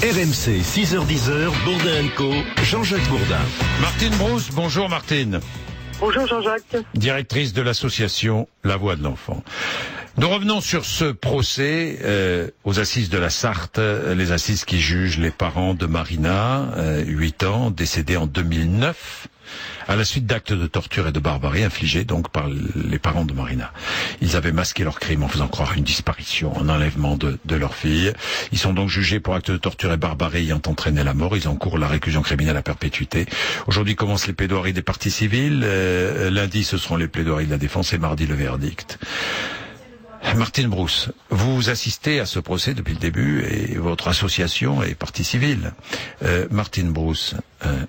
RMC, 6h-10h, Bourdin & Co, Jean-Jacques Bourdin. Martine Brousse, bonjour Martine. Bonjour Jean-Jacques. Directrice de l'association La Voix de l'Enfant. Nous revenons sur ce procès aux assises de la Sarthe, les assises qui jugent les parents de Marina, 8 ans, décédée en 2009, à la suite d'actes de torture et de barbarie infligés donc par les parents de Marina. Ils avaient masqué leur crime en faisant croire une disparition, un enlèvement de leur fille. Ils sont donc jugés pour actes de torture et barbarie ayant entraîné la mort. Ils encourent la réclusion criminelle à perpétuité. Aujourd'hui commencent les plaidoiries des parties civiles. Lundi, ce seront les plaidoiries de la défense et mardi, le verdict. Martine Brousse, vous assistez à ce procès depuis le début et votre association est partie civile. Martine Brousse,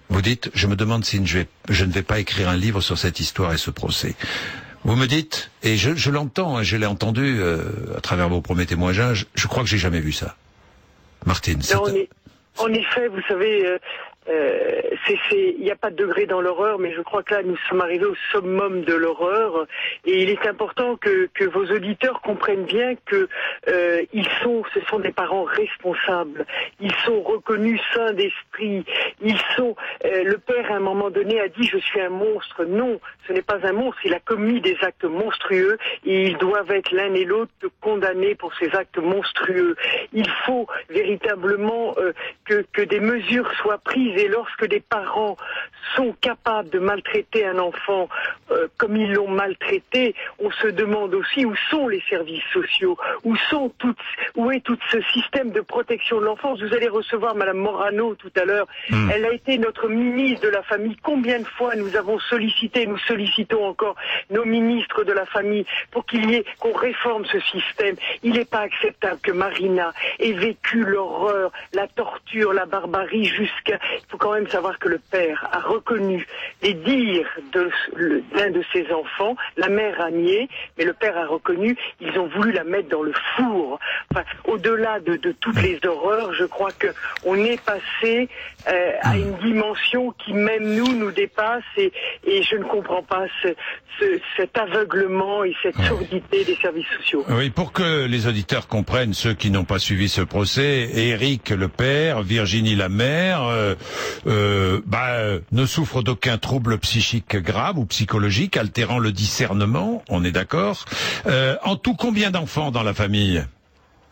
vous dites, je me demande si je ne vais pas écrire un livre sur cette histoire et ce procès. Vous me dites, et je l'entends, je l'ai entendu à travers vos premiers témoignages, je crois que j'ai jamais vu ça. Martine, en effet, vous savez, il n'y a pas de degré dans l'horreur, mais je crois que là, nous sommes arrivés au summum de l'horreur. Et il est important que vos auditeurs comprennent bien que ce sont des parents responsables. Ils sont reconnus sains d'esprit. Le père, à un moment donné, a dit « je suis un monstre ». Non, ce n'est pas un monstre. Il a commis des actes monstrueux et ils doivent être l'un et l'autre condamnés pour ces actes monstrueux. Il faut véritablement que des mesures soient prises, et lorsque des parents sont capables de maltraiter un enfant comme ils l'ont maltraité, on se demande aussi où sont les services sociaux, où est tout ce système de protection de l'enfance. Vous allez recevoir Madame Morano tout à l'heure. Elle a été notre ministre de la famille. Combien de fois nous sollicitons encore nos ministres de la famille pour qu'on réforme ce système. Il n'est pas acceptable que Marina ait vécu l'horreur, la torture, la barbarie Il faut quand même savoir que le père a reconnu les dires d'un de ses enfants. La mère a nié, mais le père a reconnu. Ils ont voulu la mettre dans le four. Enfin, au-delà de toutes les horreurs, je crois que on est passé à une dimension qui même nous dépasse, et je ne comprends pas cet aveuglement et cette surdité des services sociaux. Oui, pour que les auditeurs comprennent, ceux qui n'ont pas suivi ce procès, Éric le père, Virginie la mère, ne souffrent d'aucun trouble psychique grave ou psychologique altérant le discernement, on est d'accord. En tout, combien d'enfants dans la famille,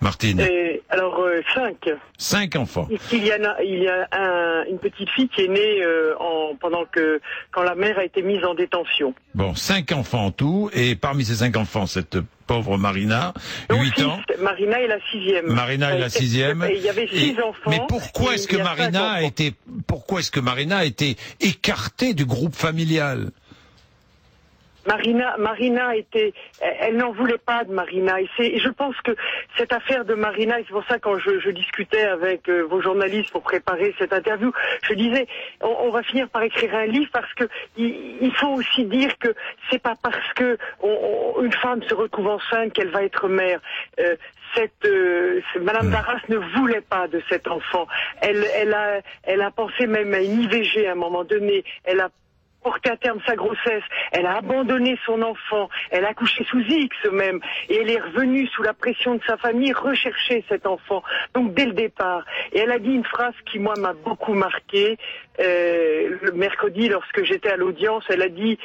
Martine? Alors 5. 5 enfants. Il y a une petite fille qui est née quand la mère a été mise en détention. Bon, 5 enfants en tout, et parmi ces 5 enfants, cette pauvre Marina, 8 ans. Marina est la 6e. Marina est la 6e. Il y avait 6 enfants. Mais pourquoi est-ce que Marina a été écartée du groupe familial? Marina elle n'en voulait pas de Marina, et je pense que cette affaire de Marina, et c'est pour ça quand je discutais avec vos journalistes pour préparer cette interview, je disais on va finir par écrire un livre, parce que il faut aussi dire que c'est pas parce que une femme se retrouve enceinte qu'elle va être mère. Madame Darras ne voulait pas de cet enfant. Elle a pensé même à une IVG à un moment donné. Elle a porté à terme sa grossesse, elle a abandonné son enfant, elle a accouché sous X même, et elle est revenue sous la pression de sa famille rechercher cet enfant, donc dès le départ. Et elle a dit une phrase qui, moi, m'a beaucoup marqué, le mercredi, lorsque j'étais à l'audience. Elle a dit: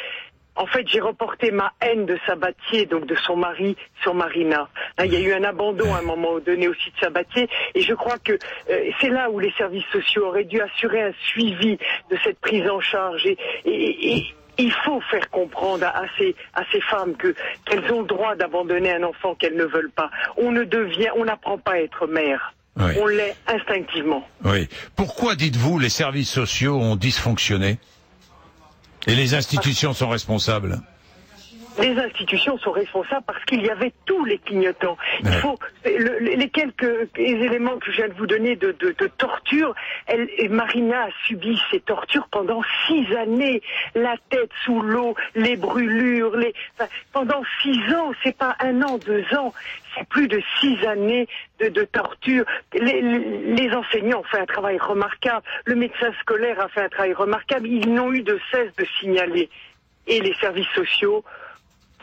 en fait, j'ai reporté ma haine de Sabatier, donc de son mari, sur Marina. Il y a eu un abandon à un moment donné aussi de Sabatier, et je crois que c'est là où les services sociaux auraient dû assurer un suivi de cette prise en charge. Et il faut faire comprendre à ces femmes qu'elles ont le droit d'abandonner un enfant qu'elles ne veulent pas. On n'apprend pas à être mère. Oui. On l'est instinctivement. Oui. Pourquoi, dites-vous, les services sociaux ont dysfonctionné ? Et les institutions sont responsables? Les institutions sont responsables parce qu'il y avait tous les clignotants. Il faut les quelques éléments que je viens de vous donner de torture. Marina a subi ces tortures pendant 6 années. La tête sous l'eau, les brûlures, pendant 6 ans. C'est pas 1 an, 2 ans. C'est plus de 6 années de torture. Les enseignants ont fait un travail remarquable. Le médecin scolaire a fait un travail remarquable. Ils n'ont eu de cesse de signaler. Et les services sociaux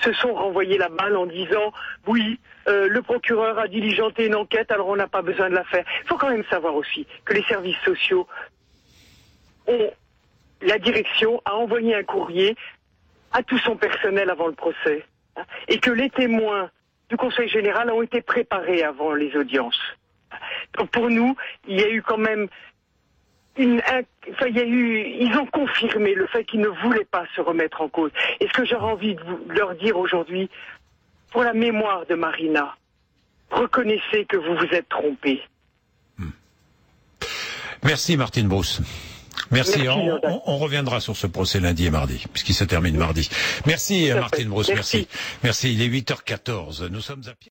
se sont renvoyés la balle en disant oui, le procureur a diligenté une enquête, alors on n'a pas besoin de la faire. Il faut quand même savoir aussi que les services sociaux la direction a envoyé un courrier à tout son personnel avant le procès, et que les témoins du Conseil général ont été préparés avant les audiences. Donc pour nous, il y a eu quand même ils ont confirmé le fait qu'ils ne voulaient pas se remettre en cause. Et ce que j'aurais envie de leur dire aujourd'hui, pour la mémoire de Marina, reconnaissez que vous vous êtes trompés. Merci Martine Brousse. Merci. On reviendra sur ce procès lundi et mardi, puisqu'il se termine mardi. Merci Martine Brousse. Merci. Il est 8h14. Nous sommes à pied.